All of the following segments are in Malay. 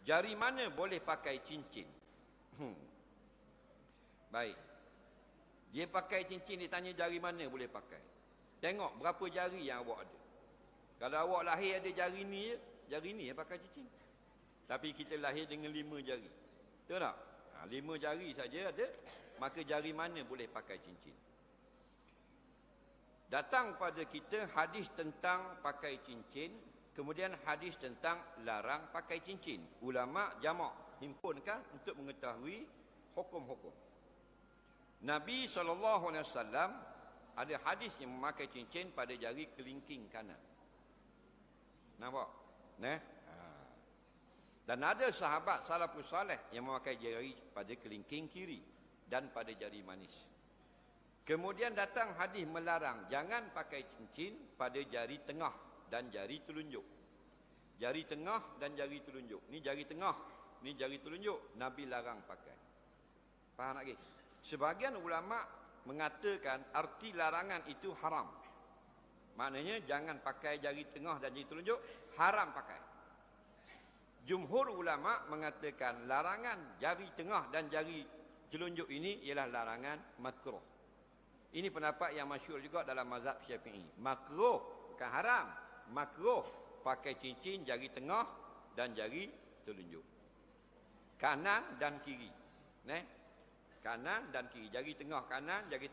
Jari mana boleh pakai cincin? Baik. Dia pakai cincin, dia tanya jari mana boleh pakai. Tengok berapa jari yang awak ada. Kalau awak lahir ada jari ni je, jari ni yang pakai cincin. Tapi kita lahir dengan 5 jari. Betul tak? 5 jari saja ada, maka jari mana boleh pakai cincin? Datang pada kita hadis tentang pakai cincin, kemudian hadis tentang larang pakai cincin. Ulama jamak, himpunkan untuk mengetahui hukum-hukum. Nabi SAW ada hadis yang memakai cincin pada jari kelingking kanan. Nampak? Dan ada sahabat salafus saleh yang memakai jari pada kelingking kiri dan pada jari manis. Kemudian datang hadis melarang jangan pakai cincin pada jari tengah dan jari telunjuk. Jari tengah dan jari telunjuk. Ni jari tengah, ni jari telunjuk. Nabi larang pakai. Faham lagi? Sebahagian ulama mengatakan arti larangan itu haram. Maknanya jangan pakai jari tengah dan jari telunjuk, haram pakai. Jumhur ulama mengatakan larangan jari tengah dan jari telunjuk ini ialah larangan makruh. Ini pendapat yang masyhur juga dalam mazhab Syafi'i. Makruh, bukan haram. Makruh pakai cincin jari tengah dan jari telunjuk. Kanan dan kiri. Kanan dan kiri. Jari tengah kanan, jari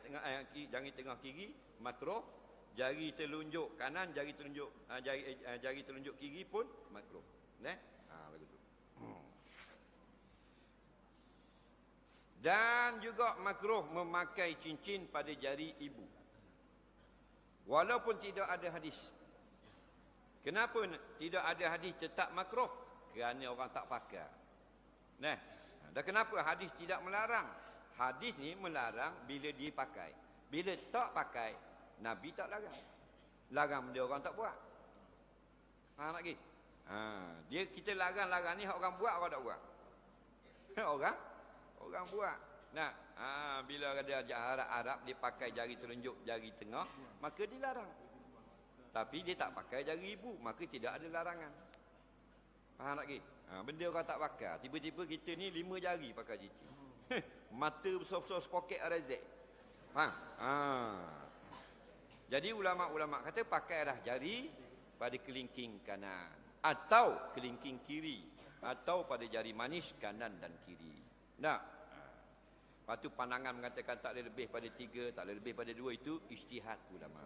tengah kiri makruh. Jari telunjuk kanan, jari telunjuk kiri pun makruh. Begitu. Dan juga makruh memakai cincin pada jari ibu. Walaupun tidak ada hadis. Kenapa tidak ada hadis tetap makruh? Kerana orang tak pakai. Dan kenapa hadis tidak melarang? Hadis ni melarang bila dia pakai. Bila tak pakai, Nabi tak larang. Larang dia orang tak buat. Faham lagi? Dia kita larang-larang ni orang buat, orang tak buat. Orang buat. Bila ada Arab dia pakai jari telunjuk, jari tengah, maka dilarang. Tapi dia tak pakai jari ibu, maka tidak ada larangan. Faham lagi? Benda orang tak pakai. Tiba-tiba kita ni 5 jari pakai cincin. Mata besar-besar sepoket RZ. Jadi ulama-ulama kata pakailah jari pada kelingking kanan atau kelingking kiri atau pada jari manis kanan dan kiri. Lepas tu pandangan mengatakan tak boleh lebih pada 3, tak boleh lebih pada 2, itu ijtihad ulama.